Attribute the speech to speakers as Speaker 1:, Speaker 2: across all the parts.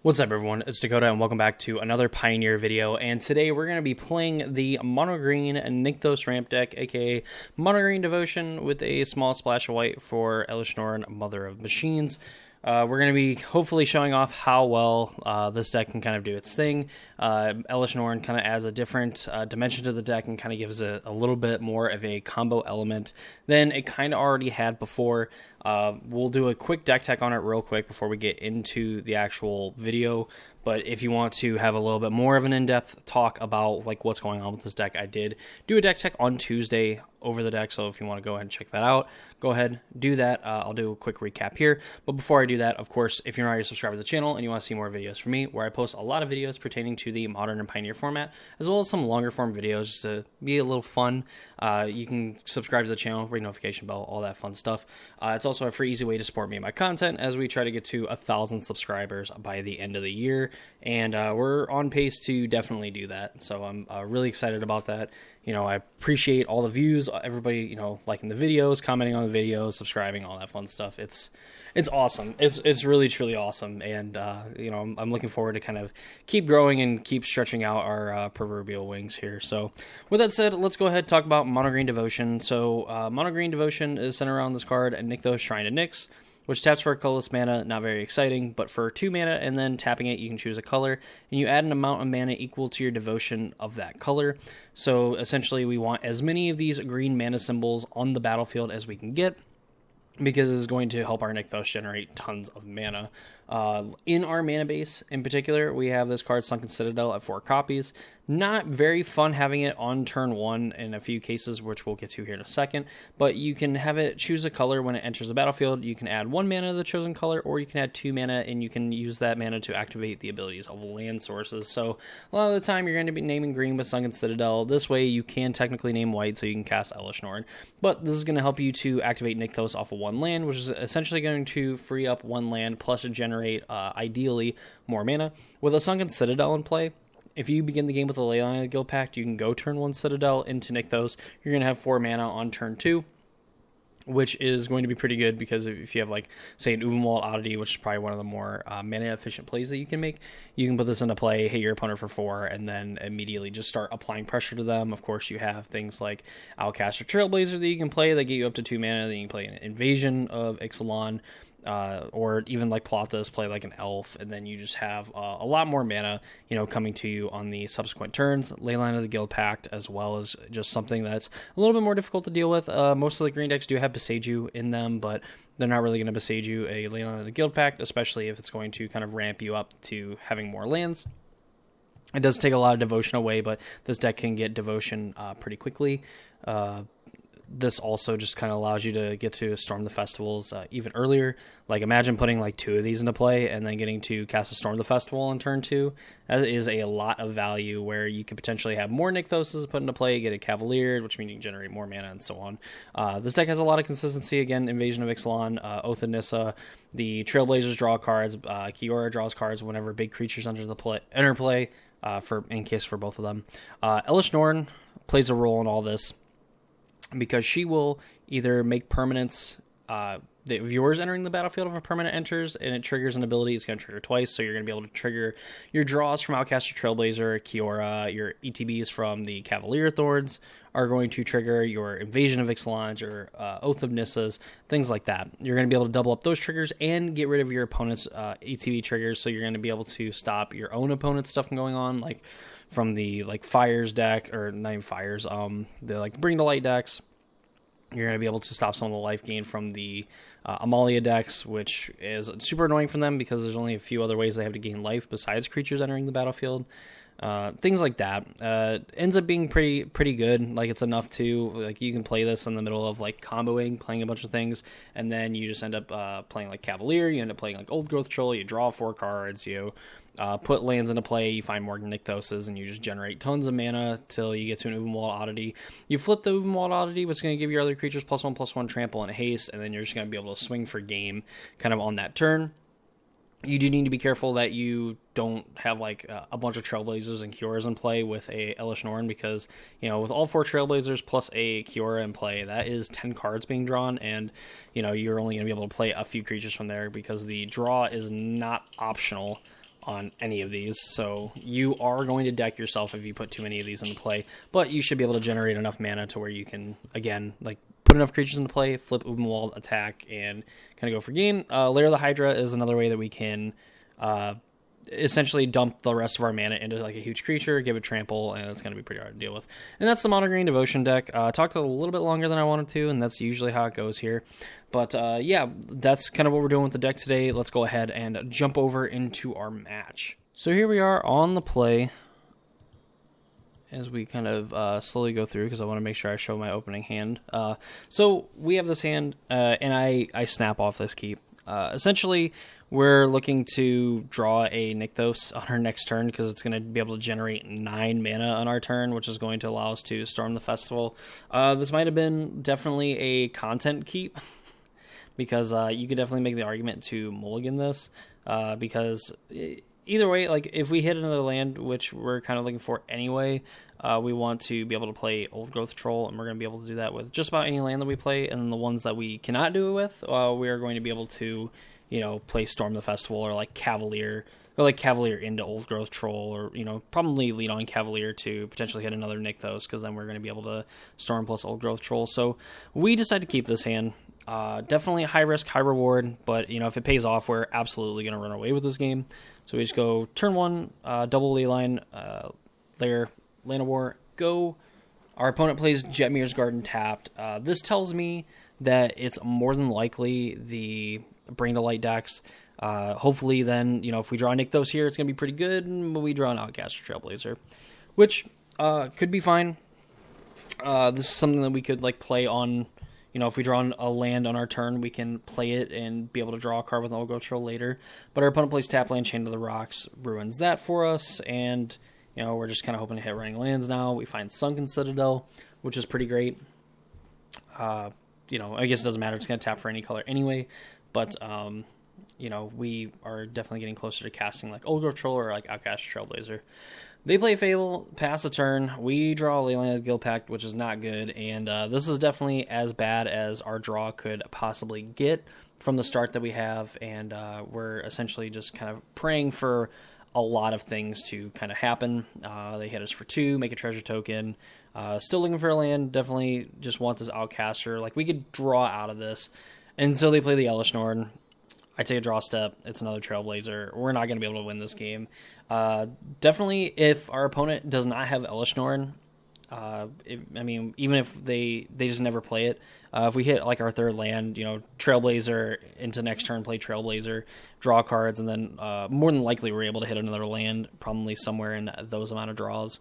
Speaker 1: What's up, everyone? It's Dakota, and welcome back to another Pioneer video. And today we're going to be playing the Mono Green Nykthos ramp deck, aka Mono Green Devotion, with a small splash of white for Elishnorn, Mother of Machines. We're going to be hopefully showing off how well this deck can kind of do its thing. Elishnorn kind of adds a different dimension to the deck and kind of gives a little bit more of a combo element than it kind of already had before. We'll do a quick deck tech on it real quick before we get into the actual video. But if you want to have a little bit more of an in-depth talk about like what's going on with this deck, I did do a deck tech on Tuesday over the deck, so if you want to go ahead and check that out, go ahead, do that. I'll do a quick recap here. But before I do that, of course, if you're not already subscribed to the channel and you want to see more videos from me, where I post a lot of videos pertaining to the Modern and Pioneer format, as well as some longer form videos just to be a little fun, you can subscribe to the channel, ring notification bell, all that fun stuff. It's also a free, easy way to support me and my content as we try to get to 1,000 subscribers by the end of the year, and we're on pace to definitely do that. So I'm really excited about that. You know, I appreciate all the views, everybody, you know, liking the videos, commenting on the videos, subscribing, all that fun stuff. It's awesome. It's really, truly awesome. And, you know, I'm looking forward to kind of keep growing and keep stretching out our proverbial wings here. So with that said, let's go ahead and talk about Mono Green Devotion. So Mono Green Devotion is centered around this card, and Nykthos, Shrine to Nyx, which taps for a colorless mana. Not very exciting, but for 2 mana and then tapping it, you can choose a color, and you add an amount of mana equal to your devotion of that color. So essentially, we want as many of these green mana symbols on the battlefield as we can get, because it's going to help our Nykthos generate tons of mana. In our mana base, in particular, we have this card, Sunken Citadel, at 4 copies. Not very fun having it on turn 1 in a few cases, which we'll get to here in a second, but you can have it choose a color when it enters the battlefield. You can add 1 mana to the chosen color, or you can add 2 mana, and you can use that mana to activate the abilities of land sources. So a lot of the time, you're going to be naming green with Sunken Citadel. This way, you can technically name white, so you can cast Elishnorn, but this is going to help you to activate Nykthos off of 1 land, which is essentially going to free up 1 land, plus generate, ideally, more mana. With a Sunken Citadel in play, if you begin the game with a Leyline of the Guild Pact, you can go turn 1 Citadel into Nykthos. You're going to have 4 mana on turn 2, which is going to be pretty good, because if you have, like, say, an Uvenwald Oddity, which is probably one of the more mana-efficient plays that you can make, you can put this into play, hit your opponent for 4, and then immediately just start applying pressure to them. Of course, you have things like Outcast or Trailblazer that you can play that get you up to 2 mana. Then you can play an Invasion of Ixalan, or even like Plothis, play like an elf, and then you just have a lot more mana, you know, coming to you on the subsequent turns. Leyline of the Guild Pact, as well as just something that's a little bit more difficult to deal with. Most of the green decks do have Beseiju in them, but they're not really going to Beseiju a Leyline of the Guild Pact, especially if it's going to kind of ramp you up to having more lands. It does take a lot of devotion away, but this deck can get devotion pretty quickly. This also just kind of allows you to get to Storm the Festivals even earlier. Like, imagine putting like 2 of these into play and then getting to cast a Storm the Festival on turn 2. That is a lot of value, where you could potentially have more Nykthoses put into play, get it Cavaliered, which means you can generate more mana and so on. This deck has a lot of consistency. Again, Invasion of Ixalan, Oath of Nissa, the Trailblazers draw cards, Kiora draws cards whenever big creatures enter play, in case for both of them. Elishnorn plays a role in all this, because she will either make permanents the viewers entering the battlefield. If a permanent enters and it triggers an ability, it's going to trigger twice, so you're going to be able to trigger your draws from Outcast or Trailblazer, Kiora, your ETBs from the Cavalier Thorns are going to trigger your Invasion of Ixalan, your Oath of Nissas, things like that. You're going to be able to double up those triggers and get rid of your opponent's ETB triggers, so you're going to be able to stop your own opponent's stuff from going on, like from the like Fires deck, or not even Fires, the like Bring the Light decks. You're going to be able to stop some of the life gain from the Amalia decks, which is super annoying for them because there's only a few other ways they have to gain life besides creatures entering the battlefield. Things like that. Ends up being pretty good. Like, it's enough to, like, you can play this in the middle of like comboing, playing a bunch of things, and then you just end up playing like Cavalier, you end up playing like Old Growth Troll, you draw 4 cards, you put lands into play, you find more Nykthoses, and you just generate tons of mana till you get to an Uvenwald Oddity. You flip the Uvenwald Oddity, which is going to give your other creatures +1/+1 trample and haste, and then you're just going to be able to swing for game kind of on that turn. You do need to be careful that you don't have like a bunch of Trailblazers and Kioras in play with a Elishnorn, because, you know, with all 4 Trailblazers plus a Kiora in play, that is 10 cards being drawn, and, you know, you're only going to be able to play a few creatures from there, because the draw is not optional on any of these, so you are going to deck yourself if you put too many of these into play, but you should be able to generate enough mana to where you can, again, like, put enough creatures into play, flip Ubenwald, attack, and kind of go for game. Lair of the Hydra is another way that we can essentially dump the rest of our mana into like a huge creature, give it trample, and it's going to be pretty hard to deal with. And that's the Mono Green Devotion deck. Talked a little bit longer than I wanted to, and that's usually how it goes here. But yeah, that's kind of what we're doing with the deck today. Let's go ahead and jump over into our match. So here we are on the play as we kind of slowly go through, because I want to make sure I show my opening hand. So we have this hand, and I snap off this keep. Essentially, we're looking to draw a Nykthos on our next turn, because it's going to be able to generate 9 mana on our turn, which is going to allow us to storm the festival. This might have been definitely a content keep, because you could definitely make the argument to mulligan this, because either way, like, if we hit another land, which we're kind of looking for anyway, we want to be able to play Old Growth Troll, and we're going to be able to do that with just about any land that we play, and the ones that we cannot do it with, we are going to be able to, you know, play Storm the Festival, or like Cavalier, into Old Growth Troll, or, you know, probably lead on Cavalier to potentially hit another Nykthos, because then we're going to be able to Storm plus Old Growth Troll. So we decided to keep this hand. Definitely high risk, high reward, but, you know, if it pays off, we're absolutely going to run away with this game. So we just go turn 1, double Leyline, Lair, Land of War, go. Our opponent plays Jetmir's Garden tapped. This tells me that it's more than likely the Bring to Light decks. Hopefully then, you know, if we draw Nykthos here, it's going to be pretty good, but we draw an Outcast or Trailblazer, which could be fine. This is something that we could, like, play on. You know, if we draw a land on our turn, we can play it and be able to draw a card with an Old Growth Troll later. But our opponent plays tap land, Chain to the Rocks, ruins that for us, and, you know, we're just kind of hoping to hit running lands now. We find Sunken Citadel, which is pretty great. You know, I guess it doesn't matter. It's going to tap for any color anyway. But, you know, we are definitely getting closer to casting, like, Old Growth Troll or, like, Outcast Trailblazer. They play Fable, pass a turn. We draw Leyline Guild Pact, which is not good, and this is definitely as bad as our draw could possibly get from the start that we have, and we're essentially just kind of praying for a lot of things to kind of happen. They hit us for 2, make a treasure token. Still looking for a land, definitely just want this Outcaster. Like, we could draw out of this, and so they play the Elesh Norn. I take a draw step. It's another Trailblazer. We're not going to be able to win this game. Definitely, if our opponent does not have Elesh Norn, I mean, even if they just never play it, if we hit, like, our third land, you know, Trailblazer into next turn, play Trailblazer, draw cards, and then more than likely we're able to hit another land, probably somewhere in those amount of draws.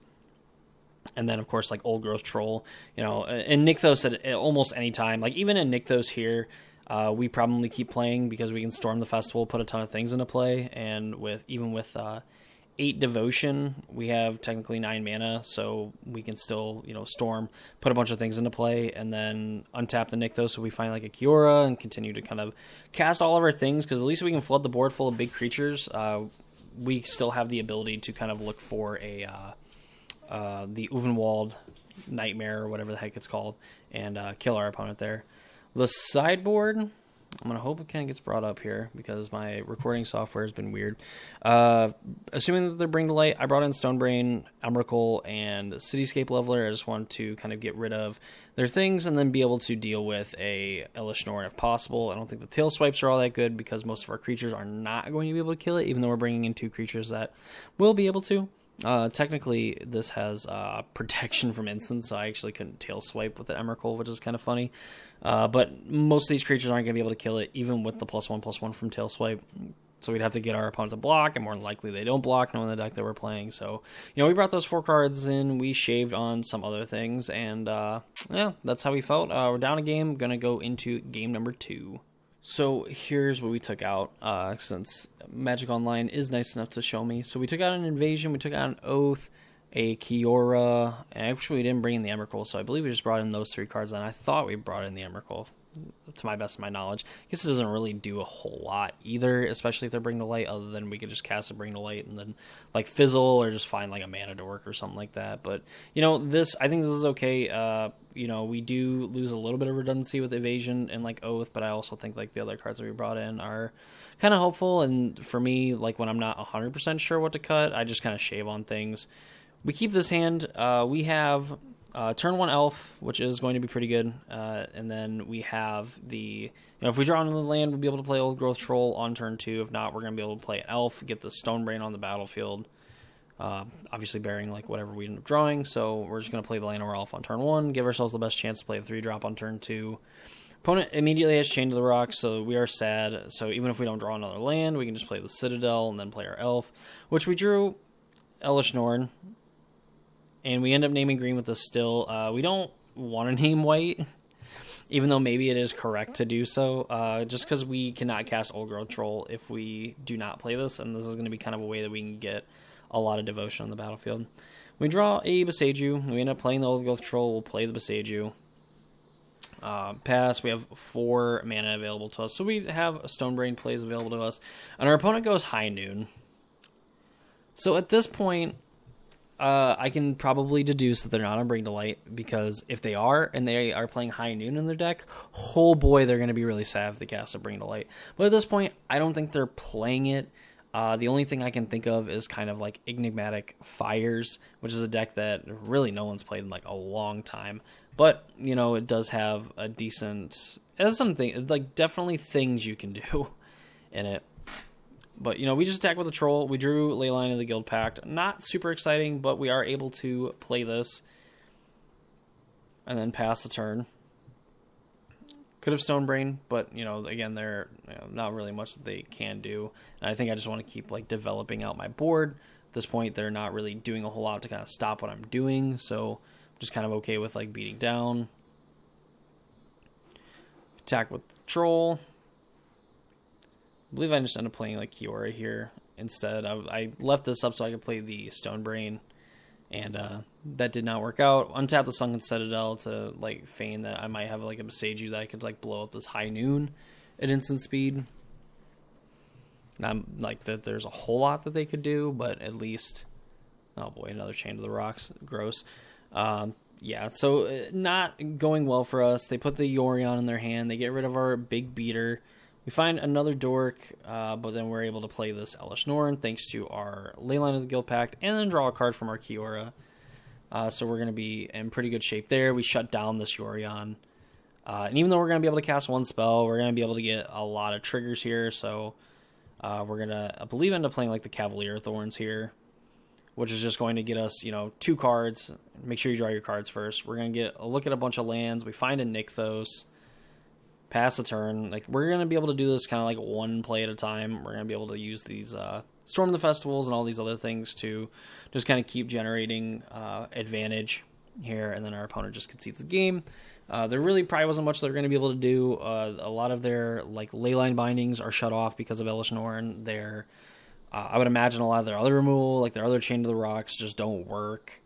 Speaker 1: And then, of course, like, Old Growth Troll, you know, and Nykthos at almost any time. Like, even in Nykthos here, we probably keep playing because we can Storm the Festival, put a ton of things into play, and with 8 Devotion, we have technically 9 mana, so we can still, you know, Storm, put a bunch of things into play, and then untap the Nykthos so we find, like, a Kiora, and continue to kind of cast all of our things, because at least we can flood the board full of big creatures. We still have the ability to kind of look for the Uvenwald Nightmare, or whatever the heck it's called, and kill our opponent there. The sideboard, I'm going to hope it kind of gets brought up here, because my recording software has been weird. Assuming that they're Bring to Light, I brought in Stonebrain, Emrakul, and Cityscape Leveler. I just want to kind of get rid of their things and then be able to deal with a Elesh Norn if possible. I don't think the Tail Swipes are all that good, because most of our creatures are not going to be able to kill it, even though we're bringing in 2 creatures that will be able to. Technically, this has protection from instants, so I actually couldn't Tail Swipe with the Emrakul, which is kind of funny. But most of these creatures aren't going to be able to kill it, even with the +1/+1 from Tail Swipe. So we'd have to get our opponent to block, and more than likely they don't block knowing the deck that we're playing. So, you know, we brought those 4 cards in, we shaved on some other things, and yeah, that's how we felt. We're down a game, going to go into game number 2. So here's what we took out, since Magic Online is nice enough to show me. So we took out an Invasion, we took out an Oath, a Kiora, and actually we didn't bring in the Emrakul, so I believe we just brought in those 3 cards, and I thought we brought in the Emrakul, to my best of my knowledge. I guess it doesn't really do a whole lot either, especially if they're Bring to Light, other than we could just cast a Bring to Light and then, like, fizzle, or just find, like, a Mana Dork or something like that. But, you know, I think this is okay. You know, we do lose a little bit of redundancy with Evasion and, like, Oath, but I also think, like, the other cards that we brought in are kind of helpful. And for me, like when I'm not 100% sure what to cut, I just kind of shave on things. We keep this hand. We have turn 1 elf, which is going to be pretty good. And then we have if we draw into the land, we'll be able to play Old Growth Troll on turn 2. If not, we're going to be able to play an elf, get the Stonebrain on the battlefield. Obviously bearing like whatever we end up drawing. So we're just going to play the Llanowar Elf on turn 1, give ourselves the best chance to play the 3-drop on turn 2. Opponent immediately has Chain to the Rocks, so we are sad. So even if we don't draw another land, we can just play the Citadel and then play our elf, which we drew Elesh Norn. And we end up naming green with this still. We don't want to name white, even though maybe it is correct to do so, just because we cannot cast Old Growth Troll if we do not play this, and this is going to be kind of a way that we can get a lot of devotion on the battlefield. We draw a Boseiju. We end up playing the Old Growth Troll. We'll play the Boseiju. Pass. We have 4 mana available to us, so we have a Stonebrain plays available to us, and our opponent goes High Noon. So at this point, I can probably deduce that they're not on Bring to Light, because if they are, and they are playing High Noon in their deck, oh boy, they're going to be really sad if they cast a Bring to Light. But at this point, I don't think they're playing it. The only thing I can think of is kind of like Enigmatic Fires, which is a deck that really no one's played in like a long time. But, you know, it does have a decent, it has something, like definitely things you can do in it. But, you know, we just attack with a troll. We drew Leyline of the Guild Pact. Not super exciting, but we are able to play this. And then pass the turn. Could have Stonebrain, but, you know, again, there not really much that they can do. And I think I just want to keep, like, developing out my board. At this point, they're not really doing a whole lot to kind of stop what I'm doing. So I'm just kind of okay with, like, beating down. Attack with the troll. I believe I just ended up playing like Kiora here instead. I left this up so I could play the Stonebrain, and that did not work out. Untap the Sunken Citadel to like feign that I might have like a Boseiju that I could like blow up this High Noon at instant speed. Not like that there's a whole lot that they could do, but at least, oh boy, another Chain to the Rocks. Gross. Yeah, so not going well for us. They put the Yorion in their hand. They get rid of our big beater. We find another dork, but then we're able to play this Elesh Norn thanks to our Leyline of the Guild Pact, and then draw a card from our Kiora. So we're going to be in pretty good shape there. We shut down this Yorion. And even though we're going to be able to cast 1 spell, we're going to be able to get a lot of triggers here. So we're going to, I believe, end up playing like the Cavalier Thorns here, which is just going to get us, 2 cards. Make sure you draw your cards first. We're going to get a look at a bunch of lands. We find a Nykthos. Pass the turn. Like, we're going to be able to do this kind of like one play at a time. We're going to be able to use these Storm the Festivals and all these other things to just kind of keep generating advantage here, and then our opponent just concedes the game. There really probably wasn't much they're going to be able to do. A lot of their like Leyline bindings are shut off because of Elesh Norn. I would imagine a lot of their other removal, like their other Chain to the Rocks, just don't work.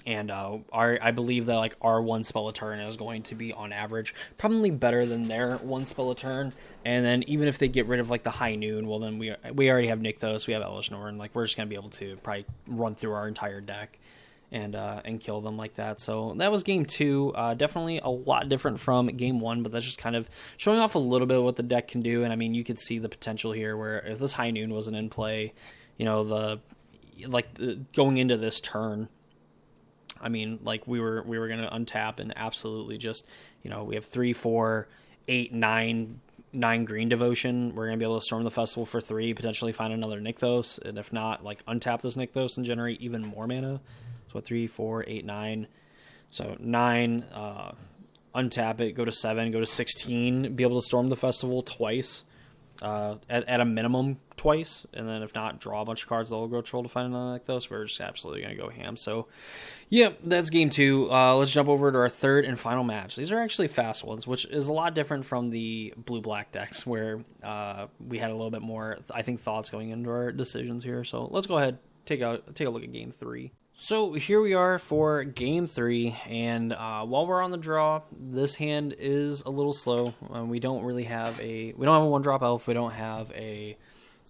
Speaker 1: And I believe that like our 1 spell a turn is going to be on average probably better than their 1 spell a turn. And then even if they get rid of like the High Noon, well then we already have Nykthos, we have Elesh Norn, like we're just gonna be able to probably run through our entire deck and kill them like that. So that was game 2. Definitely a lot different from game 1, but that's just kind of showing off a little bit of what the deck can do. And I mean, you could see the potential here where if this High Noon wasn't in play, going into this turn, I mean, like we were going to untap and absolutely just, we have 3, 4, 8, 9 green devotion. We're going to be able to Storm the Festival for 3, potentially find another Nykthos, and if not, like untap this Nykthos and generate even more mana. So 3, 4, 8, 9. So 9, untap it, go to 7, go to 16, be able to Storm the Festival twice. At a minimum twice, and then if not, draw a bunch of cards that will go troll to find another like those. We're just absolutely going to go ham. So, yeah, that's game 2. Let's jump over to our third and final match. These are actually fast ones, which is a lot different from the blue-black decks, where we had a little bit more, I think, thoughts going into our decisions here. So let's go ahead, take a look at game 3. So here we are for game 3, and while we're on the draw, this hand is a little slow. We don't have a 1-drop elf. We don't have a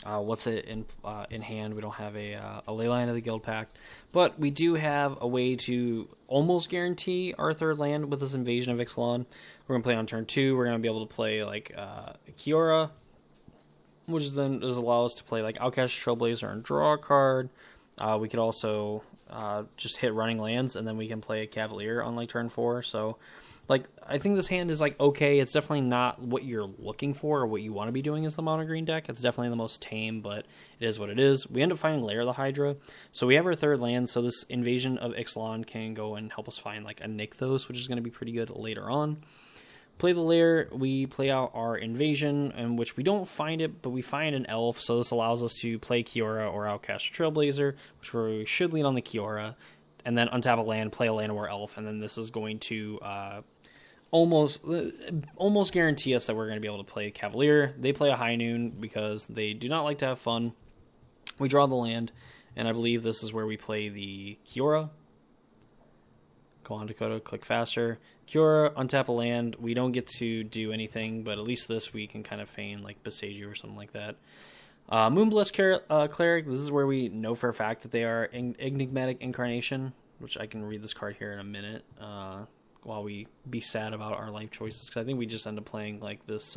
Speaker 1: in hand. We don't have a Leyline of the Guild Pact, but we do have a way to almost guarantee our third land with this Invasion of Ixalan. We're gonna play on turn 2. We're gonna be able to play like Kiora. which then does allow us to play like Outcast Trailblazer and draw a card. We could also just hit running lands, and then we can play a Cavalier on like turn 4. So, like, I think this hand is like okay. It's definitely not what you're looking for or what you want to be doing as the mono green deck. It's definitely the most tame, but it is what it is. We end up finding Lair of the Hydra, so we have our third land. So this Invasion of Ixalan can go and help us find like a Nykthos, which is going to be pretty good later on. Play the Lair, we play out our Invasion, in which we don't find it, but we find an Elf, so this allows us to play Kiora or Outcast Trailblazer, which we should lead on the Kiora, and then untap a land, play a Llanowar Elf, and then this is going to almost guarantee us that we're going to be able to play Cavalier. They play a High Noon because they do not like to have fun. We draw the land, and I believe this is where we play the Kiora. Go on, Dakota, click faster. Kiora, untap a land. We don't get to do anything, but at least this we can kind of feign like Besage or something like that. Moonbless Cleric, this is where we know for a fact that they are Enigmatic Incarnation, which I can read this card here in a minute while we be sad about our life choices, because I think we just end up playing like this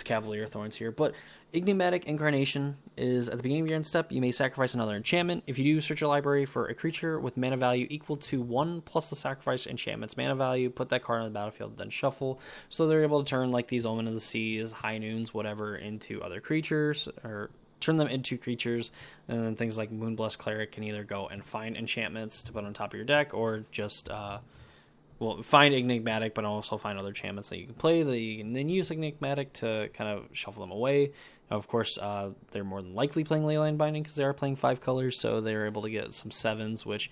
Speaker 1: Cavalier Thorns here. But Enigmatic Incarnation is at the beginning of your end step, you may sacrifice another enchantment. If you do, search your library for a creature with mana value equal to 1 plus the sacrificed enchantment's mana value, put that card on the battlefield, then shuffle. So they're able to turn like these Omen of the Seas, High Noons, whatever, into other creatures, or turn them into creatures, and then things like Moonbless Cleric can either go and find enchantments to put on top of your deck, or just find Enigmatic, but also find other enchantments that you can play that you can then use Enigmatic to kind of shuffle them away. Now, of course, they're more than likely playing Leyline Binding because they are playing 5 colors, so they're able to get some 7s, which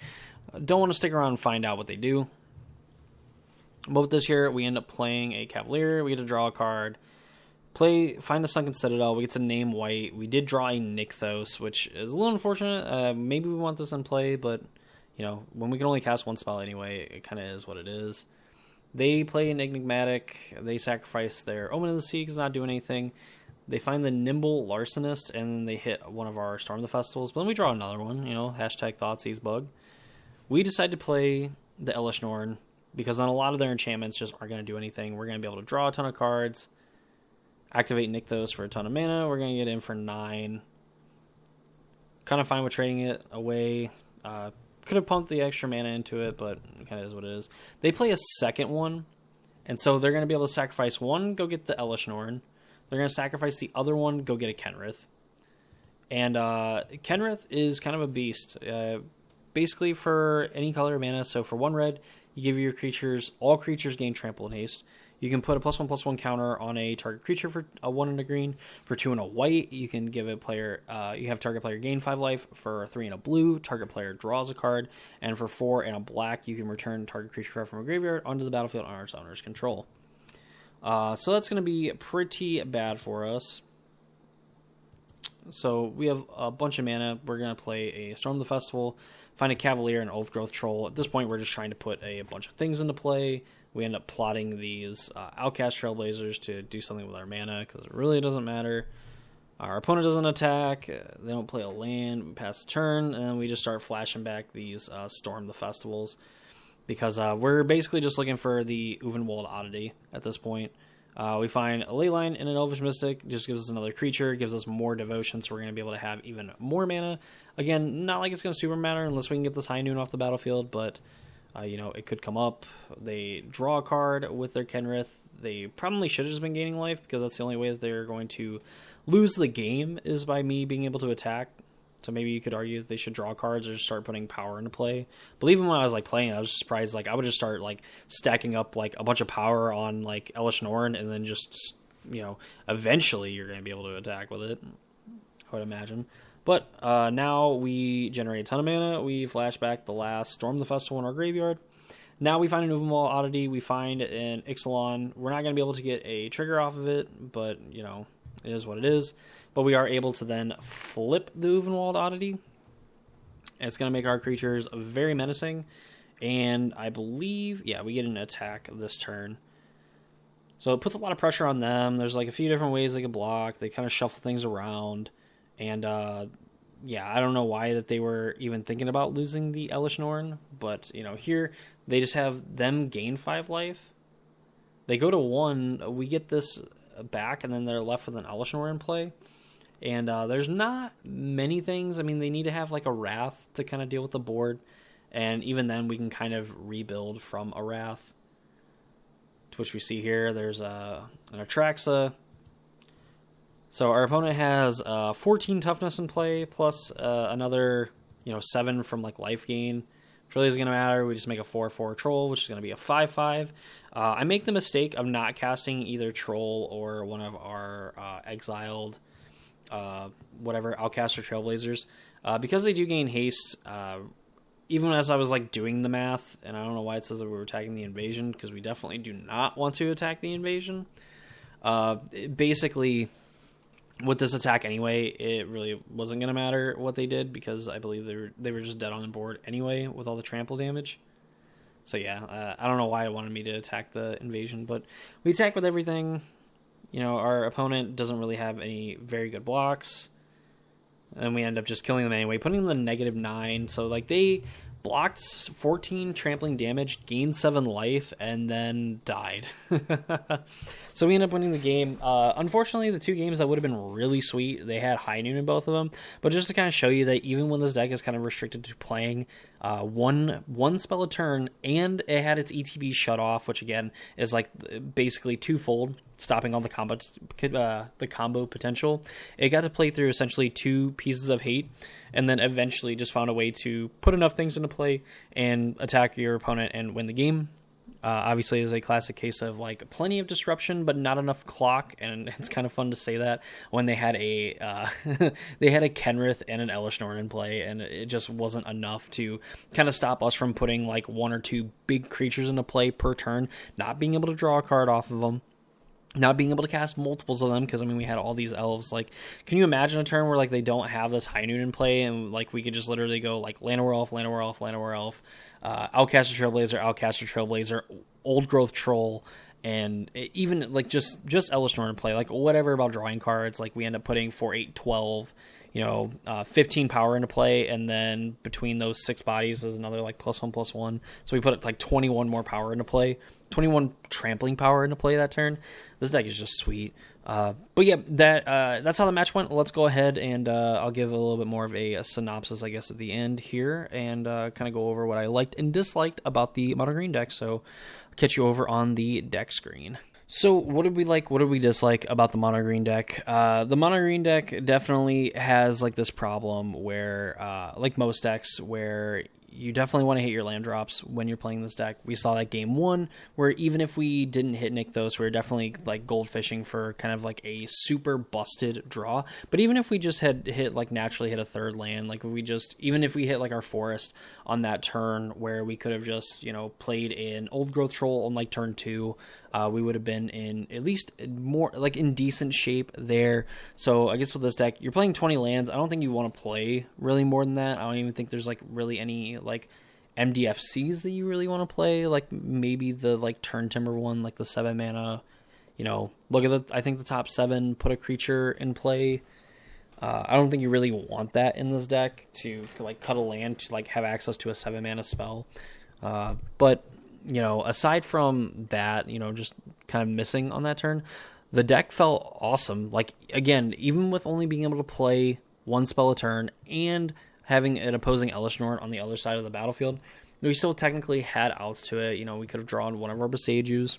Speaker 1: don't want to stick around and find out what they do. But with this here, we end up playing a Cavalier. We get to draw a card, find a Sunken Citadel. We get to name white. We did draw a Nykthos, which is a little unfortunate. Maybe we want this in play, but you know, when we can only cast one spell anyway, it kind of is what it is. They play an Enigmatic. They sacrifice their Omen of the Sea because it's not doing anything. They find the Nimble Larcenist, and then they hit one of our Storm the Festivals. But then we draw another one, you know, hashtag Thoughtseize bug. We decide to play the Elesh Norn because then a lot of their enchantments just aren't going to do anything. We're going to be able to draw a ton of cards, activate Nykthos for a ton of mana. We're going to get in for 9. Kind of fine with trading it away. Could have pumped the extra mana into it, but it kind of is what it is. They play a second one, and so they're going to be able to sacrifice one, go get the Elesh Norn. They're going to sacrifice the other one, go get a Kenrith. And Kenrith is kind of a beast. Basically, for any color of mana, so for 1 red, you give your creatures, all creatures gain trample and haste. You can put a +1/+1 counter on a target creature for a 1 and a green. For 2 and a white, you can give a player, you have target player gain 5 life. For 3 and a blue, target player draws a card. And for 4 and a black, you can return target creature from a graveyard onto the battlefield under its owner's control. So that's going to be pretty bad for us. So we have a bunch of mana. We're going to play a Storm the Festival, find a Cavalier, and Oath Growth Troll. At this point, we're just trying to put a bunch of things into play. We end up plotting these Outcast Trailblazers to do something with our mana, because it really doesn't matter. Our opponent doesn't attack. They don't play a land. We pass the turn, and then we just start flashing back these Storm the Festivals, because we're basically just looking for the Uvenwald Oddity at this point. We find a Leyline and an Elvish Mystic. Just gives us another creature, gives us more devotion, so we're going to be able to have even more mana. Again, not like it's going to super matter unless we can get this High Noon off the battlefield, but you know, it could come up. They draw a card with their Kenrith. They probably should have just been gaining life, because that's the only way that they're going to lose the game, is by me being able to attack. So maybe you could argue that they should draw cards or just start putting power into play. But even when I was like playing, I was surprised. Like, I would just start like stacking up like a bunch of power on like Elesh Norn, and then just, you know, eventually you're going to be able to attack with it, I would imagine. But now we generate a ton of mana. We flash back the last Storm the Festival in our graveyard. Now we find an Uvenwald Oddity. We find an Ixalan. We're not going to be able to get a trigger off of it, but, you know, it is what it is. But we are able to then flip the Uvenwald Oddity. It's going to make our creatures very menacing. And I believe, yeah, we get an attack this turn. So it puts a lot of pressure on them. There's like a few different ways they can block. They kind of shuffle things around. And, yeah, I don't know why that they were even thinking about losing the Elesh Norn. But, you know, here they just have them gain 5 life. They go to 1. We get this back, and then they're left with an Elishnorn in play. And there's not many things. I mean, they need to have like a Wrath to kind of deal with the board. And even then, we can kind of rebuild from a Wrath, which we see here. There's an Atraxa. So our opponent has 14 toughness in play, plus another 7 from like life gain. Which really isn't going to matter. We just make a 4/4 troll, which is going to be a 5/5. I make the mistake of not casting either troll or one of our exiled Outcaster Trailblazers, because they do gain haste. Even as I was like doing the math, and I don't know why it says that we were attacking the invasion, because we definitely do not want to attack the invasion. Basically, with this attack anyway, it really wasn't going to matter what they did, because I believe they were just dead on the board anyway with all the trample damage. So yeah, I don't know why it wanted me to attack the invasion, but we attack with everything. Our opponent doesn't really have any very good blocks, and we end up just killing them anyway, putting them to -9. So like they blocked 14 trampling damage, gained 7 life, and then died. So we end up winning the game. Unfortunately, the 2 games that would have been really sweet, they had high noon in both of them. But just to kind of show you that even when this deck is kind of restricted to playing one spell a turn, and it had its ETB shut off, which again is like basically twofold, stopping all the combo potential. It got to play through essentially 2 pieces of hate, and then eventually just found a way to put enough things into play and attack your opponent and win the game. Obviously, it's a classic case of like plenty of disruption, but not enough clock, and it's kind of fun to say that when they had a they had a Kenrith and an Elishnorn in play, and it just wasn't enough to kind of stop us from putting like 1 or 2 big creatures into play per turn, not being able to draw a card off of them. Not being able to cast multiples of them, because I mean we had all these elves. Like, can you imagine a turn where like they don't have this high noon in play, and like we could just literally go like Llanowar Elf, Llanowar Elf, Llanowar Elf, Outcaster Trailblazer, Old Growth Troll, and even like just Elishnorn in play, like whatever about drawing cards. Like we end up putting 4, 8, 12, 15 power into play, and then between those 6 bodies is another like +1/+1. So we put like 21 more power into play. 21 trampling power into play that turn. This deck is just sweet. But yeah, that's how the match went. Let's go ahead and I'll give a little bit more of a synopsis, I guess, at the end here, and kind of go over what I liked and disliked about the mono green deck. So I'll catch you over on the deck screen. So what did we like? What did we dislike about the mono green deck? The mono green deck definitely has like this problem where, like most decks, where you definitely want to hit your land drops when you're playing this deck. We saw that game 1, where even if we didn't hit Nykthos, we were definitely like goldfishing for kind of like a super busted draw. But even if we just had naturally hit a 3rd land, like even if we hit like our forest on that turn, where we could have just, played in Old Growth Troll on like turn 2, we would have been in at least more like in decent shape there. So I guess with this deck, you're playing 20 lands. I don't think you want to play really more than that. I don't even think there's like really any like MDFCs that you really want to play. Like maybe the like Turn Timber one, like the 7 mana. Look at I think the top 7 put a creature in play. I don't think you really want that in this deck to like cut a land to like have access to a 7 mana spell. But aside from that, just kind of missing on that turn, the deck felt awesome. Like, again, even with only being able to play 1 spell a turn and having an opposing Elishnorn on the other side of the battlefield, we still technically had outs to it. We could have drawn one of our Besaiges.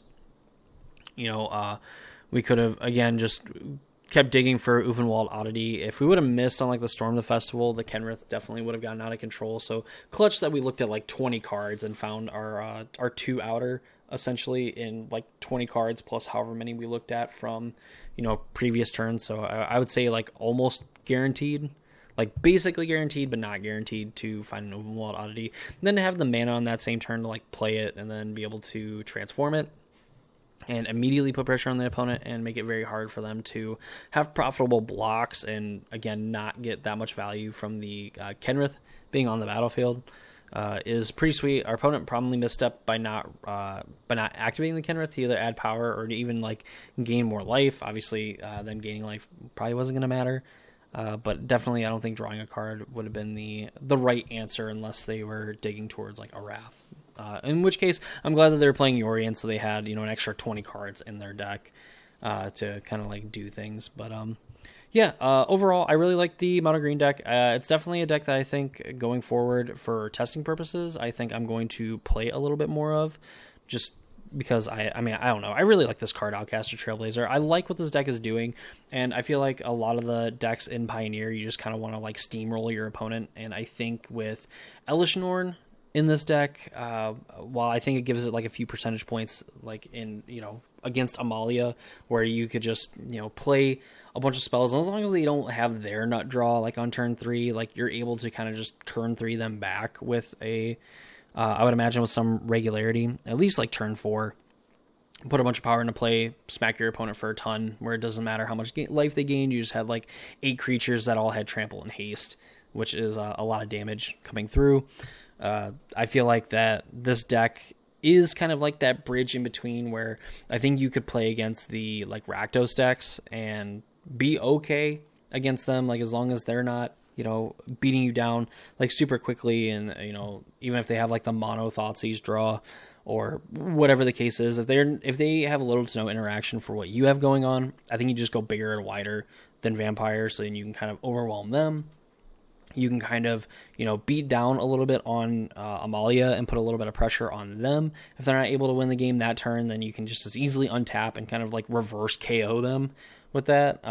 Speaker 1: We could have, again, just kept digging for Ulvenwald Oddity. If we would have missed on like the Storm the Festival, the Kenrith definitely would have gotten out of control. So clutch that we looked at like 20 cards and found our 2 outer essentially in like 20 cards plus however many we looked at from previous turns. So I would say like almost guaranteed, like basically guaranteed but not guaranteed to find an Ulvenwald Oddity. And then to have the mana on that same turn to like play it and then be able to transform it and immediately put pressure on the opponent and make it very hard for them to have profitable blocks and, again, not get that much value from the Kenrith being on the battlefield is pretty sweet. Our opponent probably misstepped by not activating the Kenrith to either add power or to even like gain more life. Obviously, them gaining life probably wasn't going to matter. But definitely, I don't think drawing a card would have been the right answer unless they were digging towards like a Wrath. In which case, I'm glad that they were playing Yorion, so they had an extra 20 cards in their deck. to kind of like do things. But yeah, overall, I really like the mono green deck. It's definitely a deck that I think going forward for testing purposes, I think I'm going to play a little bit more of, just because I mean, I don't know. I really like this card, Outcaster Trailblazer. I like what this deck is doing, and I feel like a lot of the decks in Pioneer, you just kind of want to like steamroll your opponent, and I think with Elish Norn in this deck, while I think it gives it like a few percentage points, like in, against Amalia, where you could just, play a bunch of spells, and as long as they don't have their nut draw, like on turn 3, like you're able to kind of just turn 3 them back with I would imagine with some regularity, at least like turn 4, put a bunch of power into play, smack your opponent for a ton, where it doesn't matter how much life they gained, you just had like 8 creatures that all had trample and haste, which is a lot of damage coming through. I feel like that this deck is kind of like that bridge in between, where I think you could play against the like Rakdos decks and be okay against them, like as long as they're not beating you down like super quickly, and even if they have like the mono Thoughtseize draw or whatever the case is, if they have little to no interaction for what you have going on, I think you just go bigger and wider than vampires, so then you can kind of overwhelm them. You can kind of beat down a little bit on Amalia and put a little bit of pressure on them. If they're not able to win the game that turn, then you can just as easily untap and kind of like reverse KO them with that.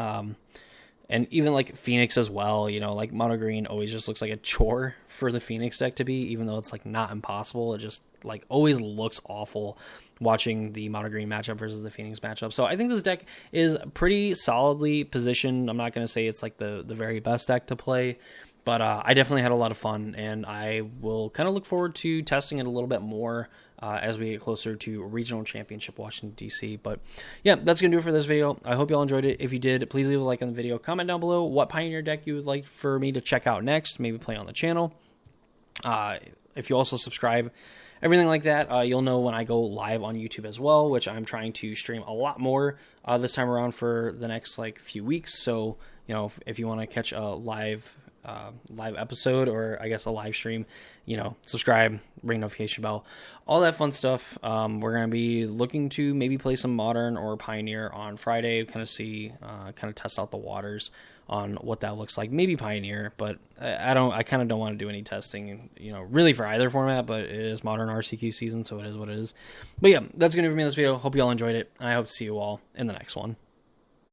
Speaker 1: And even like Phoenix as well, like mono green always just looks like a chore for the Phoenix deck to be, even though it's like not impossible. It just like always looks awful watching the mono green matchup versus the Phoenix matchup. So I think this deck is pretty solidly positioned. I'm not going to say it's like the very best deck to play, but I definitely had a lot of fun, and I will kind of look forward to testing it a little bit more as we get closer to Regional Championship Washington, D.C. But yeah, that's going to do it for this video. I hope you all enjoyed it. If you did, please leave a like on the video. Comment down below what Pioneer deck you would like for me to check out next, maybe play on the channel. If you also subscribe, everything like that, you'll know when I go live on YouTube as well, which I'm trying to stream a lot more this time around for the next like few weeks. So, if you want to catch a live episode, or I guess a live stream, subscribe, ring notification bell, all that fun stuff. We're going to be looking to maybe play some Modern or Pioneer on Friday, kind of test out the waters on what that looks like. Maybe Pioneer, but I kind of don't want to do any testing, really for either format, but it is Modern RCQ season, so it is what it is. But yeah, that's going to do it for me in this video. Hope you all enjoyed it, and I hope to see you all in the next one.